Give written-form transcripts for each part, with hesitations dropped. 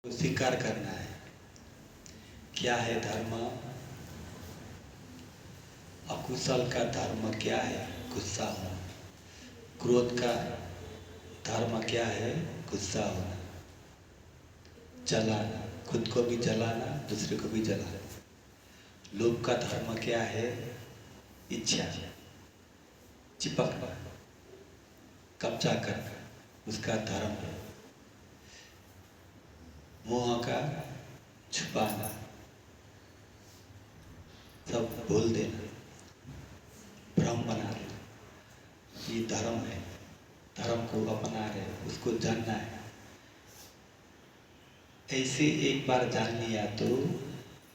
को स्वीकार करना है। क्या है धर्म? अकुशल का धर्म क्या है? गुस्सा होना। क्रोध का धर्म क्या है? गुस्सा होना, जलाना, खुद को भी जलाना, दूसरे को भी जलाना। लोभ का धर्म क्या है? इच्छा, चिपकना, कब्जा करना, उसका धर्म है। मोह का छुपाना, सब भूल देना, भ्रम बना देना, ये धर्म है। धर्म को अपना रहे, उसको जानना है। ऐसे एक बार जान लिया तो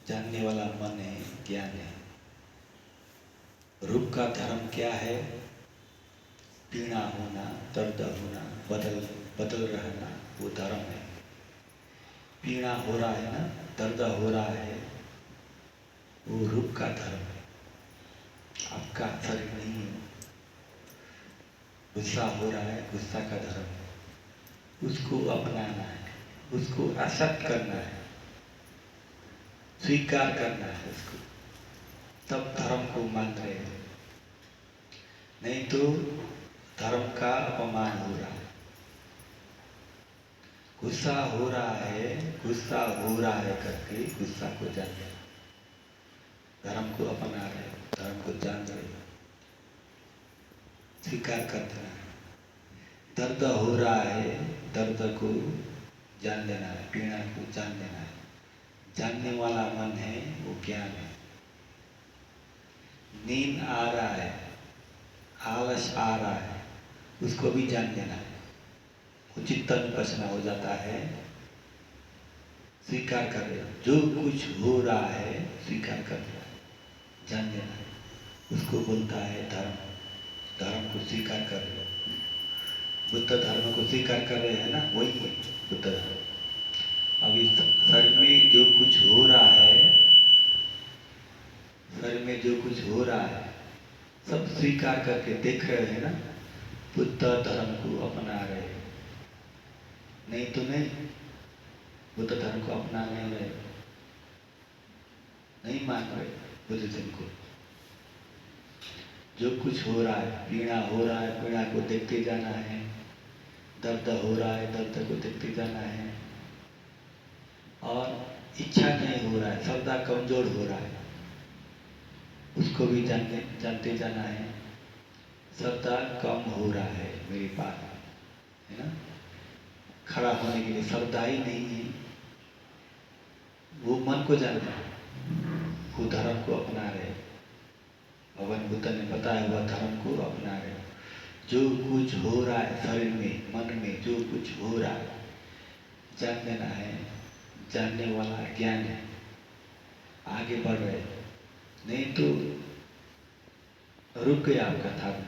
जानने वाला मन है, ज्ञान है। रूप का धर्म क्या है? पीड़ा होना, दर्द होना, बदल रहना, वो धर्म है। पीड़ा हो रहा है ना, दर्द हो रहा है, वो रूप का धर्म है। आपका शरीर नहीं है। गुस्सा हो रहा है, गुस्सा का धर्म है। उसको अपनाना है, उसको एक्सेप्ट करना है, स्वीकार करना है उसको, तब धर्म को मान रहे हैं। नहीं तो धर्म का अपमान हो रहा है। गुस्सा हो रहा है, गुस्सा हो रहा है करके गुस्सा को जान रहे, धर्म को अपना रहे, धर्म को जान रहे, स्वीकार करते हैं। दर्द हो रहा है, दर्द को जान लेना है, पीड़ा को जान लेना है। जानने वाला मन है, वो ज्ञान है। नींद आ रहा है, आलस आ रहा है, उसको भी जान लेना है। उचित तन हो जाता है, स्वीकार कर लेना। जो कुछ हो रहा है स्वीकार कर लेना, जान लेना है, उसको बोलता है धर्म। धर्म को स्वीकार कर लो। बुद्ध धर्म को स्वीकार कर रहे हैं ना, वही है बुद्ध धर्म। अभी शरीर में जो कुछ हो रहा है, शरीर में जो कुछ हो रहा है, सब स्वीकार करके देख रहे हैं ना, बुद्ध धर्म को अपना रहे हैं। नहीं तो नहीं, बुद्ध धर्म को अपना नहीं रहे, नहीं मान रहे बुद्धिज्म को। जो कुछ हो रहा है, पीड़ा हो रहा है, पीड़ा को देखते जाना है। दर्द हो रहा है, दर्द को देखते जाना है। और इच्छा नहीं हो रहा है, श्रद्धा कमजोर हो रहा है, उसको भी जानते जाना है। श्रद्धा कम हो रहा है मेरे पास, है ना। खड़ा होने के लिए श्रद्धा ही नहीं है, वो मन को जानना है, वो धर्म को अपना रहे। भगवान बुद्ध ने बताया हुआ धर्म को अपना रहे। जो कुछ हो रहा है शरीर में, मन में जो कुछ हो रहा है, जान लेना है। जानने वाला ज्ञान है, आगे बढ़ रहे। नहीं तो रुक गया आपका धर्म,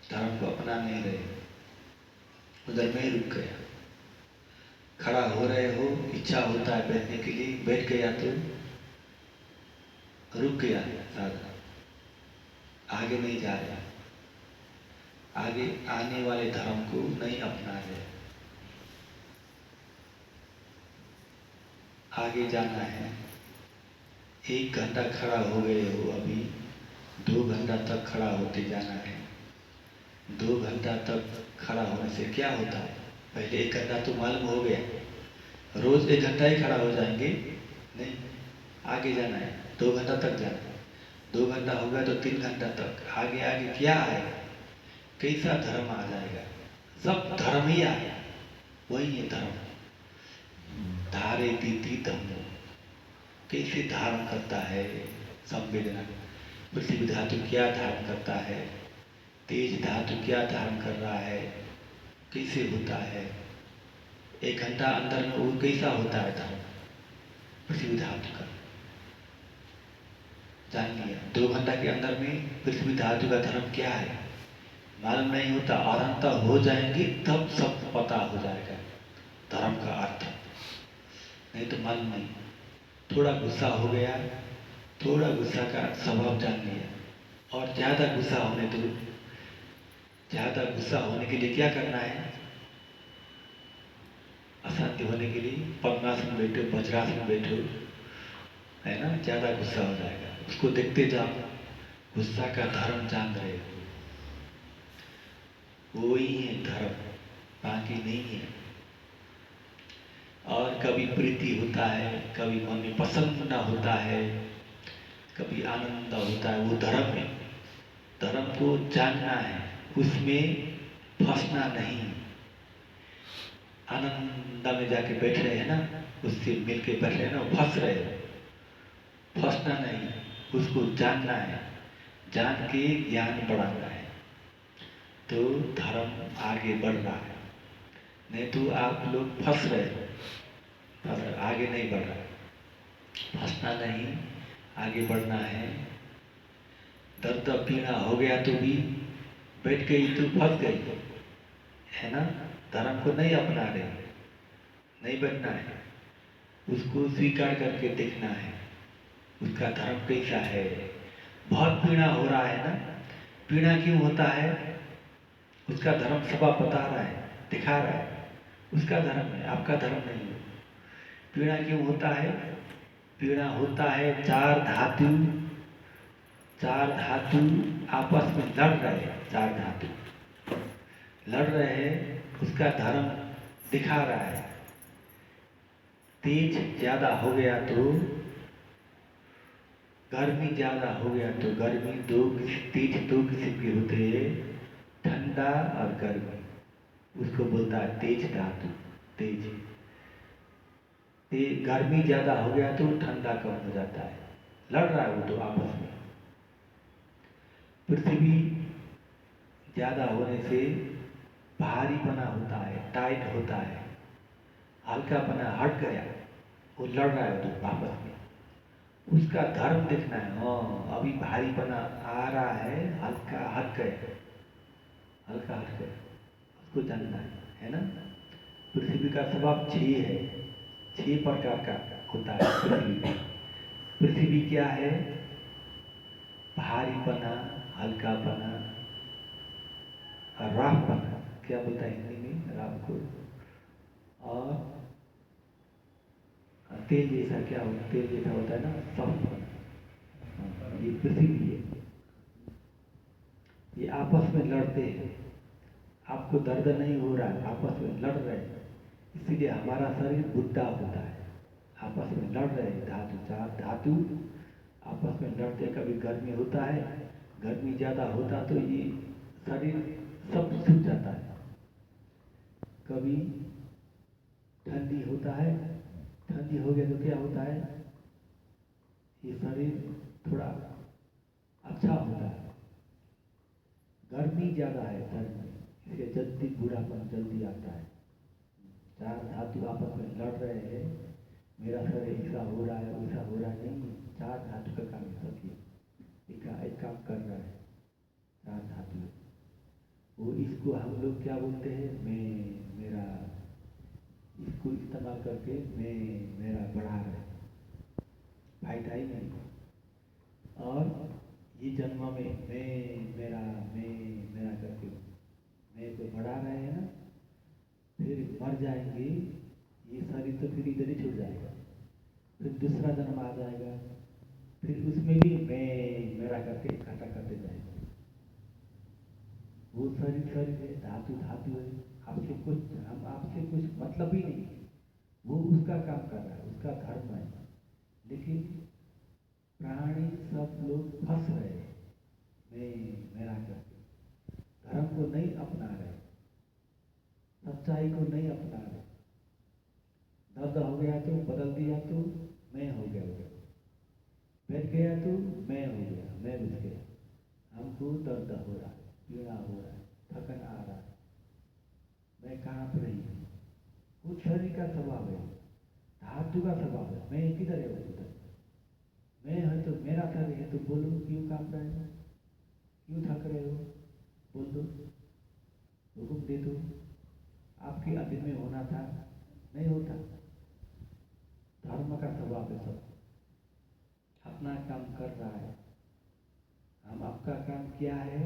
धर्म को अपना नहीं रहे, उधर में ही रुक गया। खड़ा हो रहे हो, इच्छा होता है बैठने के लिए, बैठ गया तो रुक गया साधना, आगे नहीं जा रहा। आगे आने वाले धर्म को नहीं अपना रहे। आगे जाना है। 1 घंटा खड़ा हो गए हो, अभी 2 घंटा तक खड़ा होते जाना है। 2 घंटा तक खड़ा होने से क्या होता है? पहले 1 घंटा तो मालूम हो गया, रोज 1 घंटा ही खड़ा हो जाएंगे नहीं, आगे जाना है। 2 घंटा तक जाना है, 2 घंटा हो गया तो 3 घंटा तक। आगे आगे क्या आएगा? कैसा धर्म आ जाएगा? सब धर्म ही आया, वही है धर्म। धारे दीदी धम्मो, कैसे धारण करता है संवेदना। पृथ्वी धातु क्या धारण करता है, तेज धातु क्या धारण कर रहा है, कैसे होता है। 1 घंटा अंदर में वो कैसा होता है धर्म, पृथ्वी धातु का जान लिया। 2 घंटा के अंदर में पृथ्वी धातु का धर्म क्या है मालूम नहीं होता, और अंत हो जाएंगे तब सब पता हो जाएगा धर्म का अर्थ, नहीं तो मालूम नहीं। थोड़ा गुस्सा हो गया, थोड़ा गुस्सा का स्वभाव जान लिया, और ज़्यादा गुस्सा होने दो। ज़्यादा गुस्सा होने के लिए क्या करना है? अशांति होने के लिए पद्मासन में बैठो, वज्रासन में बैठो, है ना, ज़्यादा गुस्सा हो जाएगा। उसको देखते जाओ, गुस्सा का धर्म जान रहे हो, वो ही है धर्म, बाकी नहीं है। और कभी प्रीति होता है, कभी मन में पसंद न होता है, कभी आनंद होता है, वो धर्म है। धर्म को जानना है, उसमें फंसना नहीं। आनंद में जाके बैठ रहे हैं ना, उससे मिलके बैठ रहे हैं ना, फंस रहे हो, फंसना नहीं, उसको जानना है, जान के ज्ञान बढ़ाना है, तो धर्म आगे बढ़ रहा है। नहीं तो आप लोग फंस रहे हो, आगे नहीं बढ़ रहा। फंसना नहीं, आगे बढ़ना है। दर्द पीड़ा हो गया तो भी बैठ गई तो फंस गई, है ना। धर्म को नहीं अपना रहे, नहीं बनना है, उसको स्वीकार करके देखना है, उसका धर्म कैसा है। बहुत पीड़ा हो रहा है ना, पीड़ा क्यों होता है, उसका धर्म सब बता रहा है, दिखा रहा है, उसका धर्म है, आपका धर्म नहीं है। पीड़ा क्यों होता है, पीड़ा होता है चार धातु आपस में लड़ रहे हैं, चार धातु लड़ रहे हैं, उसका धर्म दिखा रहा है। तेज ज्यादा हो गया तो गर्मी, ज्यादा हो गया तो गर्मी, तेज दो किस्म के होते हैं, ठंडा और गर्मी, उसको बोलता है तेज धातु। तेज गर्मी ज्यादा हो गया तो ठंडा कम हो जाता है, लड़ रहा है वो तो आपस में। पृथ्वी ज्यादा होने से भारीपना होता है, टाइट होता है, हल्कापना हट गया, वो लड़ रहा है तो आपस में, उसका धर्म देखना है। हाँ, अभी भारीपना आ रहा है, हल्का हट गया, हल्का हट गया, उसको जानना है ना। पृथ्वी का स्वभाव 6 है, 6 प्रकार का होता है पृथ्वी में। पृथ्वी क्या है, भारीपना, हल्कापना और राफपना, क्या बोलता है हिंदी में राफ को, और तेल जैसा, क्या होता, तेल जैसा होता है ना, सॉफ्ट। ये पृथ्वी है, ये आपस में लड़ते हैं, आपको दर्द नहीं हो रहा है, आपस में लड़ रहे हैं, इसीलिए हमारा शरीर बुढ़ा होता है, आपस में लड़ रहे हैं। धातु, चार धातु आपस में लड़ते, कभी गर्मी होता है, गर्मी ज़्यादा होता तो ये शरीर सब सूख जाता है, कभी ठंडी होता है, ठंडी हो गया तो क्या होता है, ये शरीर थोड़ा अच्छा होता है। गर्मी ज़्यादा है शरीर में, इसलिए जल्दी बूढ़ापन जल्दी आता है। चार धातु आपस में लड़ रहे हैं, मेरा शरीर ऐसा हो रहा है, वैसा हो रहा है, नहीं, चार धातु का काम सब एक काम कर रहा है, चार धातु। वो इसको हम लोग क्या बोलते हैं, मैं मेरा, इसको इस्तेमाल करके मैं मेरा बढ़ा रहे, फायदा ही नहीं। और ये जन्म में मैं मेरा करके मैं को बढ़ा रहे हैं ना, फिर मर जाएंगे, ये शरीर तो फिर इधर ही छूट जाएगा, फिर दूसरा जन्म आ जाएगा, फिर उसमें भी मैं मेरा करके इकट्ठा करते जाएगा। वो शरीर है, धातु है, आपसे कुछ, हम आपसे कुछ मतलब ही नहीं, वो उसका काम कर रहा है, उसका धर्म है। लेकिन प्राणी सब लोग फंस रहे हैं, मैं मेरा करके, धर्म को नहीं अपना रहे, सच्चाई को नहीं अपना रहे। दर्द हो गया तो बदल दिया तो मैं हो गया, बैठ गया तो मैं हो गया, मैं घुस गया, हमको दर्द हो रहा है, पीड़ा हो रहा है, थकन आ रहा है, मैं कहाँ पर रही हूँ, वो शरीर का स्वभाव है, धातु का स्वभाव है, मैं किधर है, वो किधर, मैं है तो मेरा शरीर है, तो बोलो क्यों कांप रहे हो, क्यों थक रहे हो, बोल दो, हुक्म दे दो, आपके अधीन में होना था, नहीं होता। धर्म का स्वभाव है, सब अपना काम कर रहा है, हम आपका काम क्या है,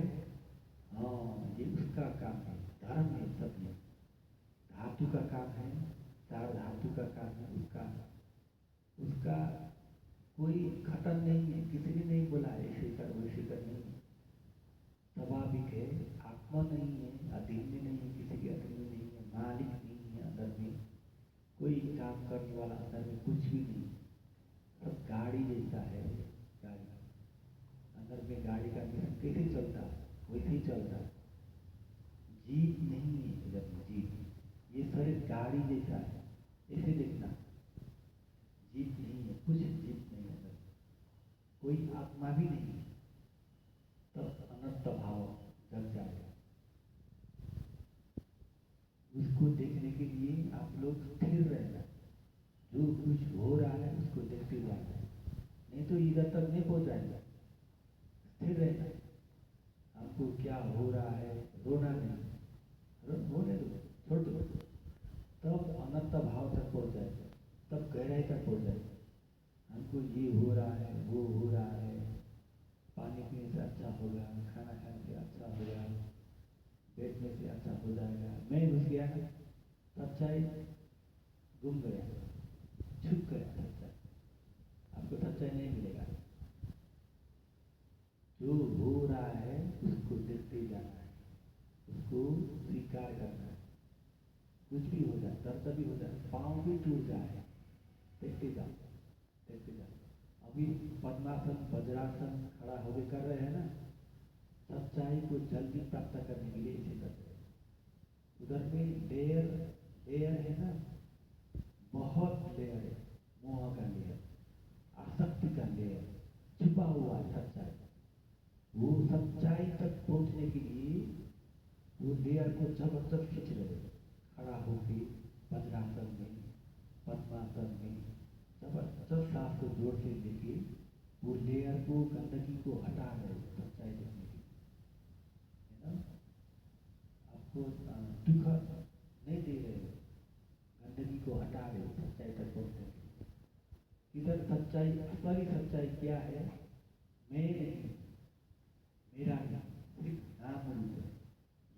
हाँ ये उसका काम है, धर्म है सब, ये धातु का काम है, चार धातु का काम है, उसका कोई खतन नहीं है, किसी ने नहीं बोला ऐसे कर वैसे कर, नहीं, स्वाभाविक है, आत्मा नहीं है, अधीन नहीं है, किसी के अधीन नहीं है, मालिक नहीं है, अंदर में कोई काम करने वाला अंदर में कुछ भी नहीं, सब गाड़ी जैसा है। गाड़ी अंदर में गाड़ी का कैसे चलता वैसे ही चलता, जीप नहीं है इधर में, जीप ये शरीर गाड़ी जैसा है, ऐसे देखना, जीप नहीं है, कुछ जीप नहीं है, कोई आत्मा भी नहीं है, तब अनंत भाव जग जाएगा। उसको देखने के लिए आप लोग स्थिर रहना, जो कुछ हो रहा है उसको देखते जाना, नहीं तो इधर तक नहीं पहुंचाएगा। स्थिर रहना, हमको क्या हो रहा है, रोना नहीं, रोने दो, छोड़ दो, तब अनंत भाव तक पहुंच जाएगा, तब गहराई तक पहुंच जाएगा। हमको ये हो रहा है, वो हो रहा है, पानी पीने से अच्छा होगा, खाना खाने से अच्छा होगा, बैठने से अच्छा हो जाएगा, मैं घुस गया ना, सच्चाई गुम गया, छुप गया सच्चाई, आपको सच्चाई नहीं मिलेगा। जो हो रहा है उसको देखते जाना है, उसको स्वीकार करना है, कुछ भी हो जाए, दर्द भी हो जाए, पाँव भी टूट जाए, देखते जाओ, देखते जाओ। अभी पद्मासन वज्रासन खड़ा होकर कर रहे हैं ना, सच्चाई को जल्दी प्राप्त करने के लिए इसे करते हैं। उधर में लेयर है ना, बहुत लेयर है, मोह का लेयर, आसक्ति का लेयर छुपा हुआ है सच्चाई। वो सच्चाई तक पहुंचने के लिए वो लेयर को जबरदस्त खींच रहे, खड़ा होके वज्रासन में, पद्मासन में जबरदस्त सांस को जोर से लेके वो लेयर को, गंदगी को हटा रहे सच्चाई देखने के लिए, है ना। आपको दुख नहीं दे रहे, गंदगी को हटा रहे सच्चाई तक पहुंचने के लिए। इधर सच्चाई, असली सच्चाई क्या है, मैं नहीं, मेरा नहीं, सिर्फ नाम रूप है।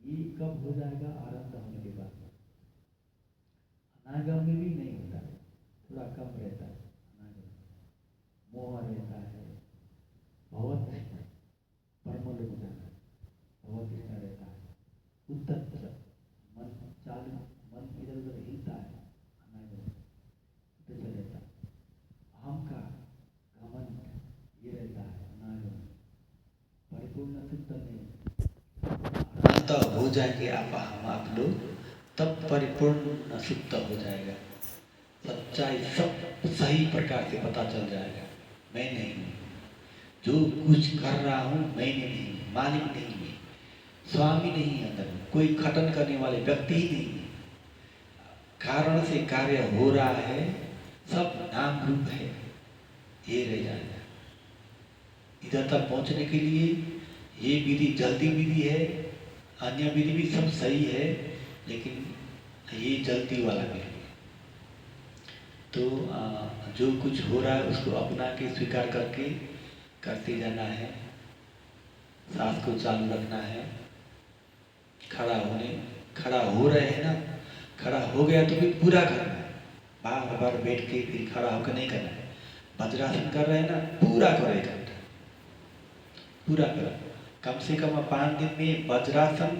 ये कब हो जाएगा, आनंद होने के बाद। अनागम में भी नहीं होता है, थोड़ा कम रहता है अनागम, मोह रहता है, बहुत परमल हो जाता है, बहुत कृष्ण रहता है, उद्धत मन चालू, मन इधर उधर हिलता है, अनागम उद्धत रहता है, अहंकार घमंड ये रहता है अनागम, परिपूर्ण शुद्ध नहीं। अनंत हो जाएंगे आप लोग, तब परिपूर्ण शुद्ध हो जाएगा, सच्चाई सब सही प्रकार से पता चल जाएगा। मैं नहीं हूँ, जो कुछ कर रहा हूँ मैंने नहीं, मालिक नहीं है, स्वामी नहीं है, अंदर कोई खटन करने वाले व्यक्ति ही नहीं है, कारण से कार्य हो रहा है, सब नाम रूप है, ये रह जाएगा। इधर तक पहुँचने के लिए ये विधि जल्दी विधि है, अन्य विधि भी सब सही है, लेकिन ये जल्दी वाला विधि है। तो जो कुछ हो रहा है उसको अपना के स्वीकार करके करते जाना है, सांस को चालू रखना है, खड़ा हो रहे हैं ना, खड़ा हो गया तो भी पूरा करना है, बार बार बैठ के फिर खड़ा होकर नहीं करना है। वज्रासन कर रहे हैं ना, पूरा करो 1 घंटा, पूरा करो, कम से कम 5 दिन में वज्रासन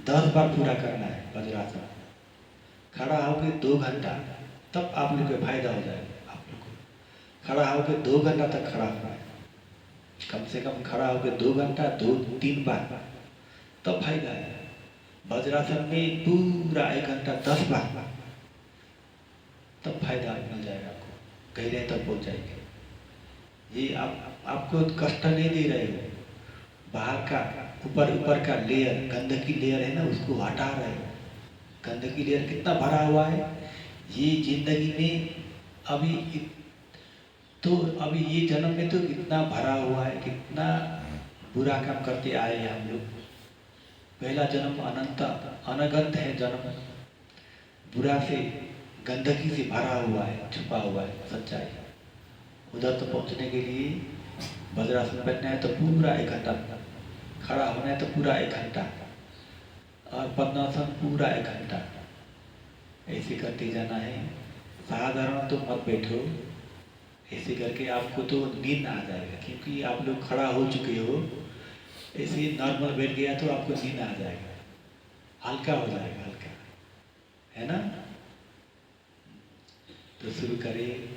10 बार पूरा करना है। वज्रासन खड़ा होकर 2 घंटा, तब आप लोग को फायदा हो जाएगा। आप लोग को खड़ा होकर 2 घंटा तक खड़ा होना है, कम से कम खड़ा होकर 2 घंटा 2-3 बार, तब फायदा है। वज्रासन में पूरा 1 घंटा 10 बार, तब फायदा मिल जाएगा आपको, गहराई तक पहुँच जाएंगे। ये आपको कष्ट नहीं दे रहे हो, बाहर का ऊपर का लेयर, गंदगी लेयर है ना, उसको हटा रहे हो। गंदगी लेयर कितना भरा हुआ है ये जिंदगी में, अभी ये जन्म में तो इतना भरा हुआ है, कितना बुरा काम करते आए हैं हम लोग। पहला जन्म अनगंत है जन्म, बुरा से, गंदगी से भरा हुआ है, छुपा हुआ है सच्चाई। उधर तो पहुंचने के लिए वज्रासन बैठना है तो पूरा 1 घंटा, खड़ा होना है तो पूरा 1 घंटा, और पद्मासन पूरा 1 घंटा, ऐसे करते जाना है। साधारण तो मत बैठो, ऐसे करके आपको तो नींद आ जाएगा, क्योंकि आप लोग खड़ा हो चुके हो। ऐसे नॉर्मल बैठ गया तो आपको नींद आ जाएगा, हल्का हो जाएगा, हल्का, है ना। तो शुरू करें।